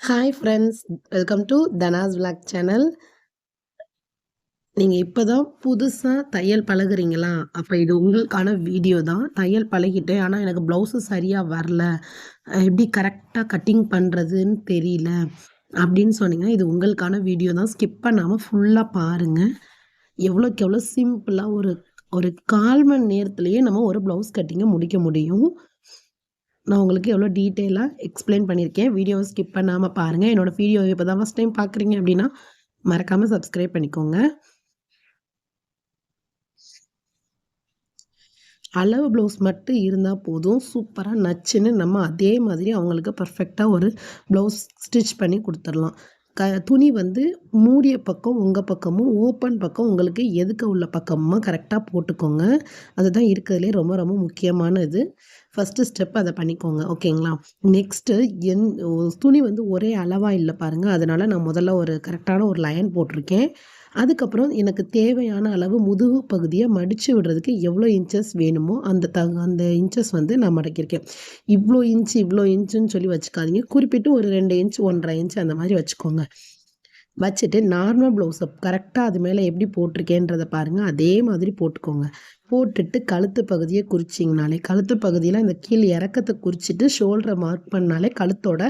Hi friends, welcome to Thanas vlog channel. நீங்கள் இப்போ தான் புதுசாக தையல் பழகுறீங்களா? அப்போ இது உங்களுக்கான வீடியோ தான். தையல் பழகிட்டேன், ஆனால் எனக்கு ப்ளவுஸு சரியாக வரல, எப்படி கரெக்டாக கட்டிங் பண்ணுறதுன்னு தெரியல அப்படின்னு சொன்னீங்கன்னா, இது உங்களுக்கான வீடியோ தான். ஸ்கிப் பண்ணாமல் ஃபுல்லாக பாருங்கள். எவ்வளோக்கு எவ்வளோ சிம்பிளாக ஒரு ஒரு 1/4 மணி நேரத்துலேயே நம்ம ஒரு ப்ளவுஸ் கட்டிங்கை முடிக்க முடியும். நான் உங்களுக்கு எவ்வளோ டீட்டெயிலாக எக்ஸ்பிளைன் பண்ணியிருக்கேன். வீடியோவை ஸ்கிப் பண்ணாமல் பாருங்கள். என்னோடய வீடியோவை இப்போ தான் ஃபஸ்ட் டைம் பார்க்குறீங்க அப்படின்னா மறக்காமல் சப்ஸ்கிரைப் பண்ணிக்கோங்க. அளவு ப்ளவுஸ் மட்டும் இருந்தால் போதும், சூப்பராக நச்சுன்னு நம்ம அதே மாதிரி அவங்களுக்கு பர்ஃபெக்டாக ஒரு ப்ளவுஸ் ஸ்டிச் பண்ணி கொடுத்துடலாம். துணி வந்து மூடிய பக்கம் உங்கள் பக்கமும், ஓப்பன் பக்கம் உங்களுக்கு எதுக்க உள்ள பக்கமும் கரெக்டாக போட்டுக்கோங்க. அதுதான் இருக்கிறதுலே ரொம்ப ரொம்ப முக்கியமான இது. ஃபஸ்ட்டு ஸ்டெப் அதை பண்ணிக்கோங்க, ஓகேங்களா? நெக்ஸ்ட்டு துணி வந்து ஒரே அளவாக இல்லை பாருங்கள். அதனால் நான் முதல்ல ஒரு கரெக்டான ஒரு லைன் போட்டிருக்கேன். அதுக்கப்புறம் எனக்கு தேவையான அளவு முதுகு பகுதியை மடித்து விடுறதுக்கு எவ்வளோ இன்ச்சஸ் வேணுமோ அந்த இன்ச்சஸ் வந்து நான் மடக்கியிருக்கேன். இவ்வளோ இன்ச்சுன்னு சொல்லி வச்சுக்காதீங்க. குறிப்பிட்டு ஒரு 2 இன்ச் 1.5 இன்ச் அந்த மாதிரி வச்சுக்கோங்க. வச்சுட்டு நார்மல் ப்ளவுஸை கரெக்டாக அது மேலே எப்படி போட்டிருக்கேன்றதை பாருங்கள். அதே மாதிரி போட்டுக்கோங்க. போட்டுட்டு கழுத்து பகுதியை குறிச்சிங்கனாலே, கழுத்து பகுதியில் இந்த கீழ் இறக்கத்தை குறிச்சிட்டு ஷோல்டரை மார்க் பண்ணாலே கழுத்தோட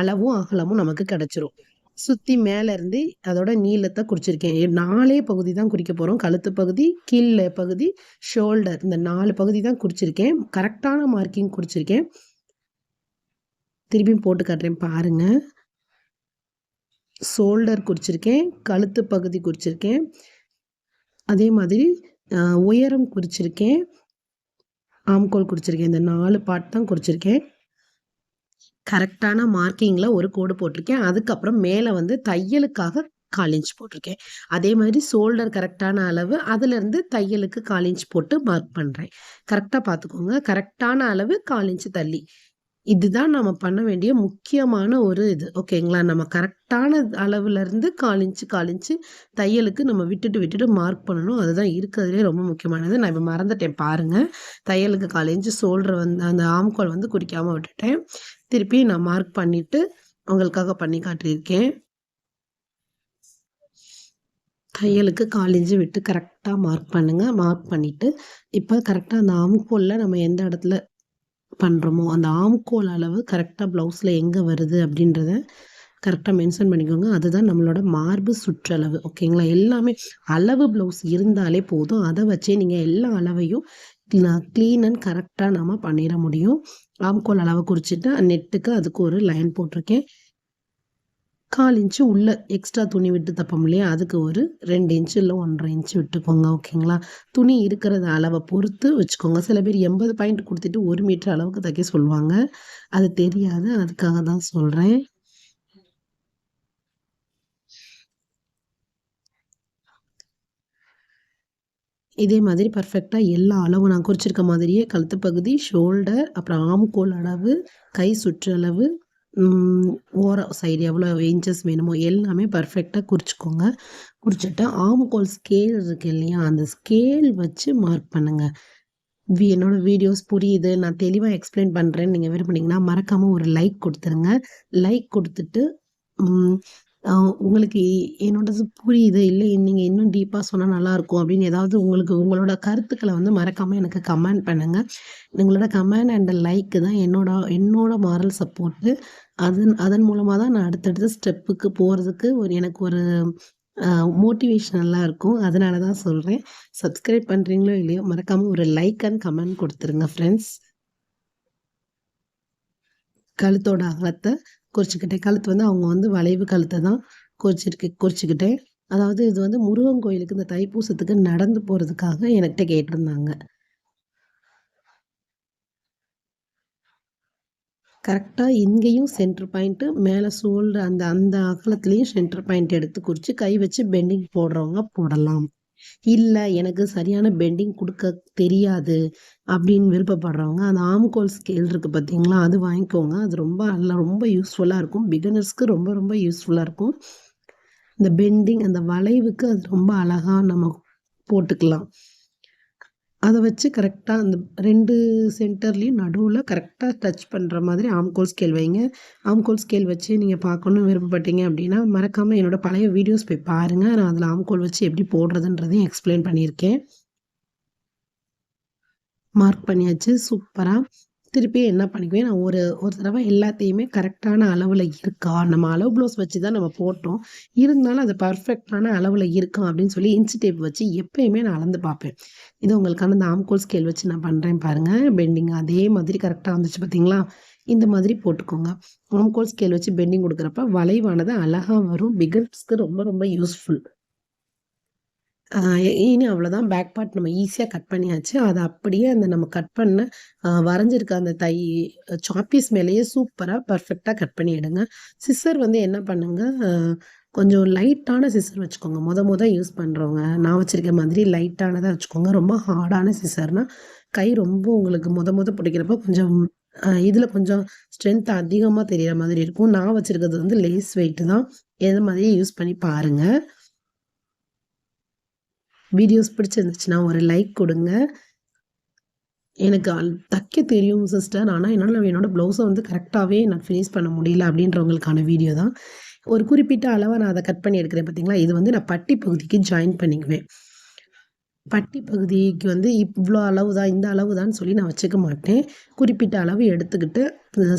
அளவும் அகலமும் நமக்கு கிடச்சிரும். சுற்றி மேலேருந்து அதோட நீளத்தை குறிச்சிருக்கேன். 4 பகுதி தான் குறிக்க போகிறோம். கழுத்து பகுதி, கீழ் பகுதி, ஷோல்டர், இந்த 4 பகுதி தான் குறிச்சிருக்கேன். கரெக்டான மார்க்கிங் குறிச்சிருக்கேன். திரும்பியும் போட்டு காட்டுறேன் பாருங்கள். ஷோல்டர் குறிச்சிருக்கேன், கழுத்து பகுதி குறிச்சிருக்கேன், அதே மாதிரி உயரம் குறிச்சிருக்கேன், ஆம்கோல் குறிச்சிருக்கேன். இந்த 4 பார்ட் தான் குறிச்சிருக்கேன். கரெக்டான மார்க்கிங்கில் ஒரு கோடு போட்டிருக்கேன். அதுக்கப்புறம் மேலே வந்து தையலுக்காக 1/4 இன்ச் போட்டிருக்கேன். அதே மாதிரி ஷோல்டர் கரெக்டான அளவு, அதுலேருந்து தையலுக்கு 1/4 இன்ச் போட்டு மார்க் பண்ணுறேன். கரெக்டாக பார்த்துக்கோங்க. கரெக்டான அளவு 1/4 இன்ச் தள்ளி. இதுதான் நம்ம பண்ண வேண்டிய முக்கியமான ஒரு இது, ஓகேங்களா? நம்ம கரெக்டான அளவுலேருந்து 1/4 இன்ச்சு தையலுக்கு நம்ம விட்டுட்டு மார்க் பண்ணணும். அதுதான் இருக்கிறதுலே ரொம்ப முக்கியமானது. நான் இப்போ மறந்துட்டேன் பாருங்கள். தையலுக்கு 1/4 இன்ச்சு ஷோல்டர் வந்து அந்த ஆம்கோல் வந்து குறிக்காமல் விட்டுட்டேன். திருப்பி நான் மார்க் பண்ணிவிட்டு உங்களுக்காக பண்ணி காட்டியிருக்கேன். தையலுக்கு 1/4 இன்ச்சு விட்டு கரெக்டாக மார்க் பண்ணுங்கள். மார்க் பண்ணிவிட்டு இப்போ கரெக்டாக அந்த ஆம்கோலில் நம்ம எந்த இடத்துல பண்ணுறோமோ அந்த ஆம்கோல் அளவு கரெக்டாக ப்ளவுஸில் எங்கே வருது அப்படின்றத கரெக்டாக மென்ஷன் பண்ணிக்கோங்க. அதுதான் நம்மளோட மார்பு சுற்றளவு, ஓகேங்களா? எல்லாமே அளவு ப்ளவுஸ் இருந்தாலே போதும். அதை வச்சே நீங்கள் எல்லா அளவையும் க்ளீன் அண்ட் கரெக்டாக நம்ம பண்ணிட முடியும். ஆம்கோல் அளவை குறிச்சிட்டு நெட்டுக்கு அதுக்கு ஒரு லைன் போட்டிருக்கேன். 1/4 இன்ச்சு உள்ள எக்ஸ்ட்ரா துணி விட்டு தப்போம் இல்லையா? அதுக்கு ஒரு 2 இன்ச்சு இல்லை 1.5 இன்ச்சு விட்டுக்கோங்க, ஓகேங்களா? துணி இருக்கிறத அளவை பொறுத்து வச்சுக்கோங்க. சில பேர் 80 பாயிண்ட் கொடுத்துட்டு 1 மீட்டர் அளவுக்கு தைக்க சொல்லுவாங்க. அது தெரியாது, அதுக்காக தான் சொல்கிறேன். இதே மாதிரி பர்ஃபெக்டாக எல்லா அளவும் நான் குறிச்சிருக்க மாதிரியே கழுத்து பகுதி, ஷோல்டர், அப்புறம் ஆம்கோல் அளவு, கை சுற்றளவு, ஓர சைடு எவ்வளோ இன்ச்சஸ் வேணுமோ எல்லாமே பர்ஃபெக்டாக குறிச்சிக்கோங்க. குறிச்சிட்டு ஆம்கோல் ஸ்கேல் இருக்குது இல்லையா? அந்த ஸ்கேல் வச்சு மார்க் பண்ணுங்கள். என்னோடய வீடியோஸ் புரியுது, நான் தெளிவாக எக்ஸ்பிளைன் பண்ணுறேன்னு நீங்கள் விரும்புனீங்கன்னா மறக்காமல் ஒரு லைக் கொடுத்துருங்க. லைக் கொடுத்துட்டு உங்களுக்கு என்னோடது புரியுது, இல்லை நீங்கள் இன்னும் டீப்பாக சொன்னால் நல்லாயிருக்கும் அப்படின்னு ஏதாவது உங்களோட கருத்துக்களை வந்து மறக்காமல் எனக்கு கமெண்ட் பண்ணுங்கள். உங்களோட கமெண்ட் அண்ட் லைக்கு தான் என்னோட மாரல் சப்போர்ட்டு. அதன் மூலமாக தான் நான் அடுத்தடுத்த ஸ்டெப்புக்கு போகிறதுக்கு எனக்கு ஒரு மோட்டிவேஷனலாக இருக்கும். அதனால தான் சொல்கிறேன். சப்ஸ்கிரைப் பண்ணுறீங்களோ இல்லையோ மறக்காமல் ஒரு லைக் அண்ட் கமெண்ட் கொடுத்துருங்க ஃப்ரெண்ட்ஸ். கழுத்தோட அகலத்தை குறிச்சிக்கிட்டேன். கழுத்து வந்து அவங்க வந்து வளைவு கழுத்தை தான் குறிச்சிக்கிட்டேன். அதாவது இது வந்து முருகன் கோயிலுக்கு இந்த தைப்பூசத்துக்கு நடந்து போகிறதுக்காக என்கிட்ட கேட்டிருந்தாங்க. கரெக்டாக இங்கேயும் சென்டர் பாயிண்ட்டு, மேலே ஷோல்டர் அந்த அந்த அகலத்துலேயும் சென்டர் பாயிண்ட் எடுத்து குறித்து கை வச்சு பெண்டிங் போடுறவங்க போடலாம். இல்லை எனக்கு சரியான பெண்டிங் கொடுக்க தெரியாது அப்படின்னு விருப்பப்படுறவங்க அந்த ஆம்கோல் ஸ்கேல் இருக்குது பார்த்தீங்களா? அது வாங்கிக்கோங்க. அது ரொம்ப யூஸ்ஃபுல்லாக இருக்கும். பிகினர்ஸ்க்கு ரொம்ப ரொம்ப யூஸ்ஃபுல்லாக இருக்கும். இந்த பெண்டிங் அந்த வளைவுக்கு அது ரொம்ப அழகாக நம்ம போட்டுக்கலாம். அத வச்சு கரெக்ட்டா அந்த 2 சென்டர்லயும் நடுவுல கரெக்ட்டா டச் பண்ற மாதிரி ஆம்கோல் ஸ்கேல் வைங்க. ஆம்கோல் ஸ்கேல் வச்சு நீங்க பார்க்கணும்னு விருப்பப்பட்டீங்க அப்டின்னா, மறக்காம என்னோட பழைய வீடியோஸ் போய் பாருங்க. நான் அதில ஆம்கோல் வச்சு எப்படி போடுறதுன்றதையும் எக்ஸ்ப்ளைன் பண்ணியிருக்கேன். மார்க் பண்ணியாச்சு சூப்பரா. திருப்பி என்ன பண்ணிக்குவேன், நான் ஒரு ஒரு தடவ எல்லாத்தையுமே கரெக்ட்டான அளவுல இருக்கா? நம்ம அளவு ப்ளவுஸ் வச்சு தான் நம்ம போட்டோம். இருந்தாலும் அது பெர்ஃபெக்ட்டான அளவுல இருக்கா? அப்படின்னு சொல்லி இன்ச் டேப் வச்சு எப்பயுமே நான் அளந்து பார்ப்பேன். இது உங்களுக்கான இந்த ஆம்கோல் ஸ்கேல் வச்சு நான் பண்றேன் பாருங்க. பெண்டிங் அதே மாதிரி கரெக்ட்டா வந்துச்சு பார்த்தீங்களா? இந்த மாதிரி போட்டுக்கோங்க. ஆம்கோல் ஸ்கேல் வச்சு பெண்டிங் குடுக்குறப்ப வளைவானது அழகா வரும். பிகினர்ஸ்க்கு ரொம்ப ரொம்ப யூஸ்ஃபுல். ஆ இனி அவ்வளோதான் பேக் பார்ட் நம்ம ஈஸியா கட் பண்ணியாச்சு. அத அப்படியே அந்த நம்ம கட் பண்ண வரைஞ்சிருக்க அந்த சாப்பீஸ் மேலேயே சூப்பரா பெர்ஃபெக்ட்டா கட் பண்ணி எடுங்க. சிசர் வந்து என்ன பண்ணுங்க, கொஞ்சம் லைட்டான சிசர் வச்சுக்கோங்க. மொத யூஸ் பண்றவங்க, நான் வச்சிருக்க மாதிரி லைட்டானதா வச்சுக்கோங்க. ரொம்ப ஹார்டான சிசர்னா, கை ரொம்ப உங்களுக்கு மொத பிடிக்கிறப்போ கொஞ்சம் இதுல கொஞ்சம் ஸ்ட்ரென்த் அதிகமா தெரியிற மாதிரி இருக்கும். நான் வச்சிருக்கிறது வந்து லேஸ் வெயிட் தான். எது மாதிரியே யூஸ் பண்ணி பாருங்க. வீடியோஸ் பிடிச்சிருந்துச்சுன்னா ஒரு லைக் குடுங்க. எனக்கு தைக்க தெரியும் சிஸ்டர். ஆனா, என்னால என்னோட ப்ளவுஸ வந்து கரெக்ட்டாவே நான் ஃபினிஷ் பண்ண முடியல அப்படின்றவங்களுக்கான வீடியோ தான். ஒரு குறிப்பிட்ட அளவா நான் அத கட் பண்ணி எடுக்கிறேன் பார்த்தீங்களா? இது வந்து நான் பட்டி பகுதிக்கு ஜாயின் பண்ணிக்குவேன். பட்டி பகுதிக்கு வந்து இவ்ளோ அளவு தான், இந்த அளவு தான்னு சொல்லி நான் வச்சுக்க மாட்டேன். குறிப்பிட்ட அளவு எடுத்துக்கிட்டு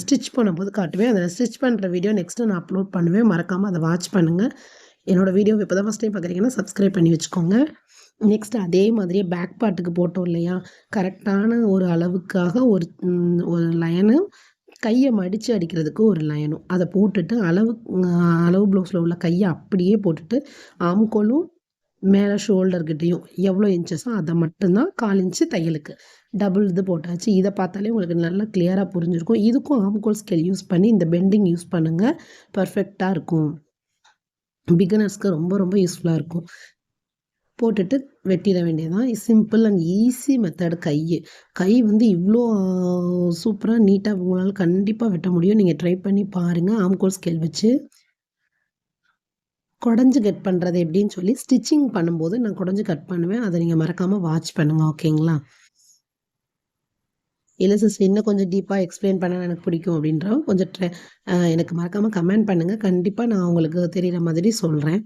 ஸ்டிச் பண்ணும்போது காட்டுவேன். அத ஸ்டிச் பண்ற வீடியோ நெக்ஸ்ட்டு நான் அப்லோட் பண்ணுவேன். மறக்காம அத வாட்ச் பண்ணுங்க. என்னோட வீடியோவ இப்ப தான் ஃபர்ஸ்ட் டைம் பார்க்குறீங்கன்னா, சப்ஸ்கிரைப் பண்ணி வச்சுக்கோங்க. நெக்ஸ்ட் அதே மாதிரியே பேக் பார்ட்டுக்கு போட்டோம் இல்லையா? கரெக்ட்டான ஒரு அளவுக்காக ஒரு லயனும், கைய மடிச்சு அடிக்கிறதுக்கு ஒரு லயனும். அத போட்டுட்டு அளவு ப்ளவுஸ்ல உள்ள கைய அப்படியே போட்டுட்டு, ஆம்கோலும் மேல ஷோல்டர் கிட்டயும் எவ்வளோ இன்ச்சஸோ அத மட்டும் தான் 1/4 இன்ச்சு தையலுக்கு. டபுள் இது போட்டாச்சு. இத பார்த்தாலே உங்களுக்கு நல்லா கிளியரா புரிஞ்சிருக்கும். இதுக்கும் ஆம்கோல் ஸ்கேல் யூஸ் பண்ணி இந்த பெண்டிங் யூஸ் பண்ணுங்க. பெர்ஃபெக்ட்டா இருக்கும். பிகினர்ஸ்க்கு ரொம்ப ரொம்ப யூஸ்ஃபுல்லா இருக்கும். போட்டுட்டு வெட்டிற வேண்டியது தான். சிம்பிள் அண்ட் ஈஸி மெத்தட் கையி. கை வந்து இவ்ளோ சூப்பரா நீட்டா உங்களால கண்டிப்பா வெட்ட முடியும். நீங்க ட்ரை பண்ணி பாருங்க. ஆம்கோல் ஸ்கேல் வச்சு. கொடஞ்சு கட் பண்றது எப்படின்னு சொல்லி ஸ்டிச்சிங் பண்ணும்போது நான் கொடஞ்சு கட் பண்ணுவேன். அத நீங்க மறக்காம வாட்ச் பண்ணுங்க. ஓகேங்களா? இல்ல சிஸ்டர் இன்னும் கொஞ்சம் டீப்பா எக்ஸ்ப்ளைன் பண்ணா எனக்கு பிடிக்கும் அப்படின்றவங்க கொஞ்சம் எனக்கு மறக்காம கமெண்ட் பண்ணுங்க. கண்டிப்பா நான் உங்களுக்கு தெரியிற மாதிரி சொல்றேன்.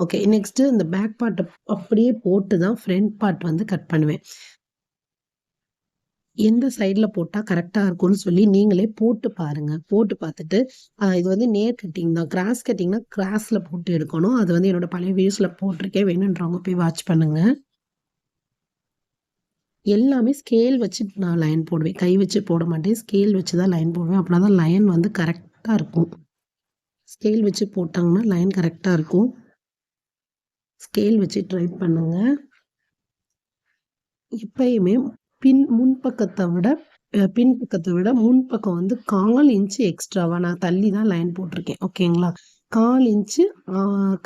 ஓகே. நெக்ஸ்ட்டு இந்த பேக் பார்ட் அப்படியே போட்டு தான் ஃப்ரண்ட் பார்ட் வந்து கட் பண்ணுவேன். எந்த சைடுல போட்டா கரெக்ட்டா இருக்கும்னு சொல்லி நீங்களே போட்டு பாருங்க. போட்டு பார்த்துட்டு, இது வந்து நேர் கட்டிங் தான். கிராஸ் கட்டிங்னா கிராஸ்ல போட்டு எடுக்கணும். அது வந்து என்னோட பழைய வீடியோஸ்ல போட்டிருக்கேன். வேணுன்றவங்க போய் வாட்ச் பண்ணுங்க. எல்லாமே ஸ்கேல் வச்சு நான் லைன் போடுவேன். கை வச்சு போட மாட்டேன். ஸ்கேல் வச்சு தான் லைன் போடுவேன். அப்பனா தான் லைன் வந்து கரெக்ட்டா இருக்கும். ஸ்கேல் வச்சு போட்டாங்கன்னா லைன் கரெக்ட்டா இருக்கும். ஸ்கேல் வச்சு ட்ரை பண்ணுங்க. எப்பயுமே முன்பக்கத்த விட பின்பக்கத்த விட முன்பக்கம் வந்து 1/4 இன்ச் எக்ஸ்ட்ராவா நான் தள்ளி தான் லைன் போட்டிருக்கேன். ஓகேங்களா? 1/4 இன்ச்சு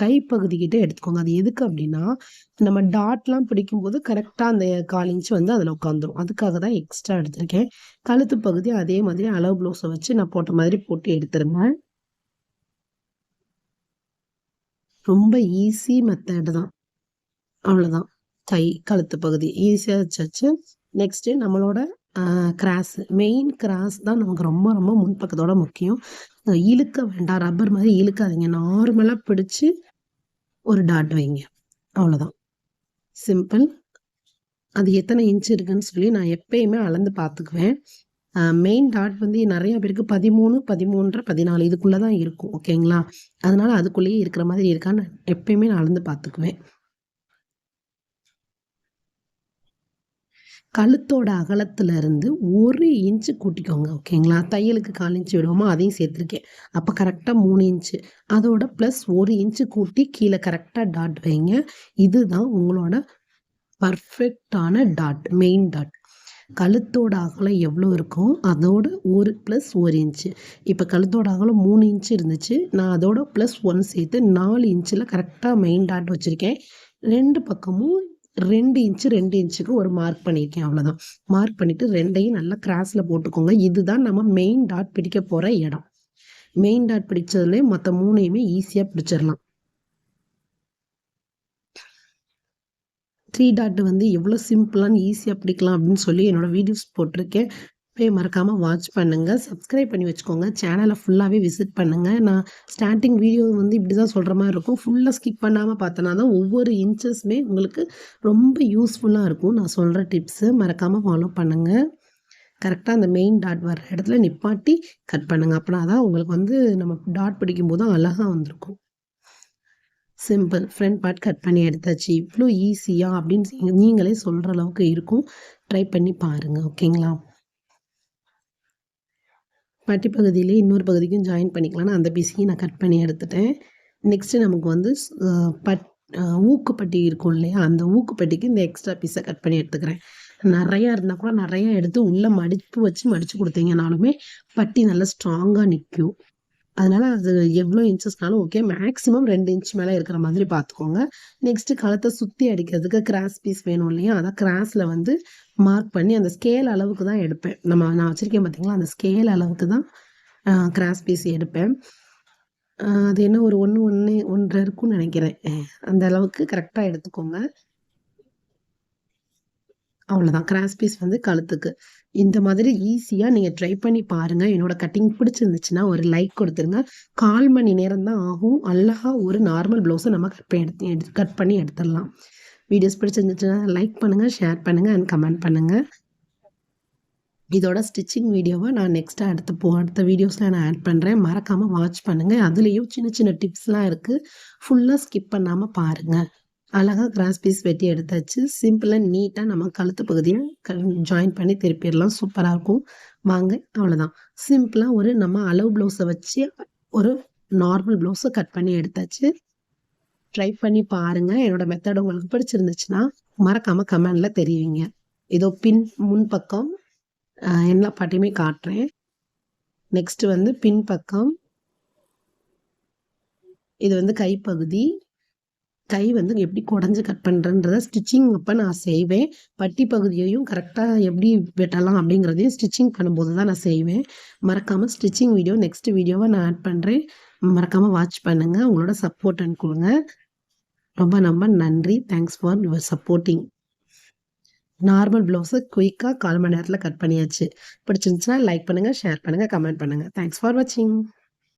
கைப்பகுதி கிட்ட எடுத்துக்கோங்க. அது எதுக்கு அப்டின்னா, நம்ம டாட்லாம் பிடிக்கும்போது கரெக்ட்டா அந்த 1/4 இன்ச் வந்து அதுல உட்காந்துரும். அதுக்காக தான் எக்ஸ்ட்ரா எடுத்திருக்கேன். கழுத்து பகுதி அதே மாதிரி அளவு ப்ளவுஸ வச்சு நான் போட்ட மாதிரி போட்டு எடுத்துருங்க. ரொம்ப ஈஸி மெத்தட் தான். அவ்வளோதான். கழுத்து பகுதி ஈஸியா வச்சாச்சு. நெக்ஸ்ட்டு நம்மளோட அ கிராஸ் மெயின் கிராஸ் தான் நமக்கு ரொம்ப ரொம்ப முன்பக்கத்தோட முக்கியம். இழுக்க வேண்டாம். ரப்பர் மாரி இழுக்காதீங்க. நார்மலா பிடிச்சு ஒரு டாட் வைங்க. அவ்வளோதான். சிம்பிள். அது எத்தனை இன்ச் இருக்குன்னு சொல்லி நான் எப்பயுமே அளந்து பார்த்துக்குவேன். மெயின் டாட் வந்து நெறைய பேருக்கு 13, 13 1/2, 14 இதுக்குள்ள தான் இருக்கும். ஓகேங்களா? அதனால அதுக்குள்ளேயே இருக்கிற மாதிரி இருக்கான்னு எப்பயுமே நான் அளந்து பார்த்துக்குவேன். கழுத்தோட அகலத்துல இருந்து 1 இன்ச் கூட்டிக்கோங்க. ஓகேங்களா? தையலுக்கு 1/4 இன்ச் விடுவோமா, அதையும் சேர்த்துருக்கேன். அப்ப கரெக்ட்டா 3 இன்ச். அதோட பிளஸ் 1 இன்ச் கூட்டி கீழ கரெக்ட்டா டாட் வைங்க. இதுதான் உங்களோட பெர்ஃபெக்ட்டான டாட். Main dot. கழுத்தோட அகலம் எவ்வளோ இருக்கோ, அதோட 1 பிளஸ் 1 இன்ச். இப்ப கழுத்தோட அகலம் 3 இன்ச் இருந்துச்சு. நான் அதோட பிளஸ் 1 சேர்த்து 4 இன்ச்ல கரெக்ட்டா மெயின் டாட் வச்சிருக்கேன். 2 பக்கமும் 2 இன்ச் 2 இன்ச்சுக்கு ஒரு மார்க் பண்ணியிருக்கேன் அவ்வளோதான். மார்க் பண்ணிட்டு 2யும் நல்லா கிராஸ்ல போட்டுக்கோங்க. இதுதான் நம்ம மெயின் டாட் பிடிக்க போற இடம். மெயின் டாட் பிடிச்சதுலயே மத்த 3யுமே ஈஸியா பிடிச்சிரலாம். 3 டாட் வந்து எவ்வளோ சிம்பிளான ஈஸியா பிடிக்கலாம் அப்படின்னு சொல்லி என்னோட வீடியோஸ் போட்டிருக்கேன். போய் மறக்காம வாட்ச் பண்ணுங்க. சப்ஸ்கிரைப் பண்ணி வச்சுக்கோங்க. சேனல ஃபுல்லாவே விசிட் பண்ணுங்க. நான் ஸ்டார்ட்டிங் வீடியோ வந்து இப்படி தான் சொல்ற மாரி இருக்கும். ஃபுல்லா ஸ்கிப் பண்ணாம பார்த்தனா தான் ஒவ்வொரு இன்ச்சஸுமே உங்களுக்கு ரொம்ப யூஸ்ஃபுல்லா இருக்கும். நான் சொல்ற டிப்ஸு மறக்காம ஃபாலோ பண்ணுங்க. கரெக்ட்டா அந்த மெயின் டாட் வர்ற இடத்துல நிப்பாட்டி கட் பண்ணுங்க. அப்பனா தான் உங்களுக்கு வந்து நம்ம டாட் பிடிக்கும்போது அழகா வந்திருக்கும். சிம்பிள். ஃப்ரண்ட் பார்ட் கட் பண்ணி எடுத்தாச்சு. இவ்ளோ ஈஸியா அப்படின்னு நீங்களே சொல்ற அளவுக்கு இருக்கும். ட்ரை பண்ணி பாருங்க. ஓகேங்களா? பட்டி பகுதியிலே இன்னொரு பகுதிக்கும் ஜாயின் பண்ணிக்கலாம்ன்னு அந்த பீஸையும் நான் கட் பண்ணி எடுத்துட்டேன். நெக்ஸ்ட்டு நமக்கு வந்து ஸ் அ பட் அ ஊக்குப்பட்டி இருக்கும் இல்லையா? அந்த ஊக்குப்பட்டிக்கு இந்த எக்ஸ்ட்ரா பீஸ கட் பண்ணி எடுத்துக்கிறேன். நெறையா இருந்தா கூட நெறையா எடுத்து உள்ள மடிப்பு வச்சு மடிச்சு குடுத்தீங்கனாலுமே பட்டி நல்லா ஸ்ட்ராங்கா நிக்கும். அதனால அது எவ்வளோ இன்ச்சஸ்னாலும் ஓகே. மேக்ஸிமம் 2 இன்ச் மேல இருக்கிற மாதிரி பார்த்துக்கோங்க. நெக்ஸ்ட்டு கழுத்த சுத்தி அடிக்கிறதுக்கு கிராஸ் பீஸ் வேணும் இல்லையா? அதான் கிராஸ்ல வந்து மார்க் பண்ணி அந்த ஸ்கேல் அளவுக்கு தான் எடுப்பேன். நான் வச்சிருக்கேன் பார்த்தீங்களா? அந்த ஸ்கேல் அளவுக்கு தான் கிராஸ் பீஸ் எடுப்பேன். அது என்ன ஒரு 1, 1 1 1/2 இருக்கும்னு நெனைக்கிறேன். அந்த அளவுக்கு கரெக்ட்டா எடுத்துக்கோங்க. அவ்வளோதான். கிராஸ் பீஸ் வந்து கழுத்துக்கு. இந்த மாதிரி ஈஸியா நீங்க ட்ரை பண்ணி பாருங்க. என்னோட கட்டிங் பிடிச்சிருந்துச்சுன்னா ஒரு லைக் குடுத்துருங்க. 1/4 மணி நேரம் தான் ஆகும். அழகா ஒரு நார்மல் ப்ளவுஸ நம்ம கட் பண்ணி எடுத்துடலாம். வீடியோஸ் பிடிச்சிருந்துச்சுன்னா லைக் பண்ணுங்க, ஷேர் பண்ணுங்க அண்ட் கமெண்ட் பண்ணுங்க. இதோட ஸ்டிச்சிங் வீடியோவ நான் நெக்ஸ்ட் அடுத்த வீடியோஸ்ல நான் ஆட் பண்றேன். மறக்காம வாட்ச் பண்ணுங்க. அதுலயும் சின்ன சின்ன டிப்ஸ்லாம் இருக்கு. ஃபுல்லா ஸ்கிப் பண்ணாம பாருங்க. அழகா கிராஸ் பீஸ் வெட்டி எடுத்தாச்சு. சிம்பிள் அண்ட் நீட்டா நம்ம கழுத்து பகுதிய ஜாயின் பண்ணி திருப்பிடலாம். சூப்பரா இருக்கும். வாங்க அவ்வளோதான். சிம்பிளா ஒரு நம்ம அளவு ப்ளவுஸ வச்சு ஒரு நார்மல் ப்ளவுஸ கட் பண்ணி எடுத்தாச்சு. ட்ரை பண்ணி பாருங்க. என்னோட மெத்தட் உங்களுக்கு பிடிச்சிருந்துச்சுன்னா, மறக்காம கமெண்ட்ல தெரிவிங்க. இதோ முன்பக்கம் எல்லா பாட்டையுமே காட்டுறேன். நெக்ஸ்ட் வந்து பின்பக்கம். இது வந்து கைப்பகுதி. கை வந்து எப்படி குடஞ்சு கட் பண்றேன்றத ஸ்டிச்சிங் அப்ப நான் செய்வேன். பட்டி பகுதியையும் கரெக்ட்டா எப்படி வெட்டலாம் அப்படிங்கிறதையும் ஸ்டிச்சிங் பண்ணும்போது தான் நான் செய்வேன். மறக்காம ஸ்டிச்சிங் வீடியோ நெக்ஸ்ட் வீடியோவ நான் ஆட் பண்றேன். மறக்காம வாட்ச் பண்ணுங்க. உங்களோட சப்போர்ட் குடுங்க. ரொம்ப ரொம்ப நன்றி. Thanks for your supporting. Normal blouse குயிக்கா 1/4 மணி நேரத்துல கட் பண்ணியாச்சு. பிடிச்சிருந்துச்சுன்னா லைக் பண்ணுங்க, ஷேர் பண்ணுங்க, கமெண்ட் பண்ணுங்க. தேங்க்ஸ் ஃபார் வாட்சிங்.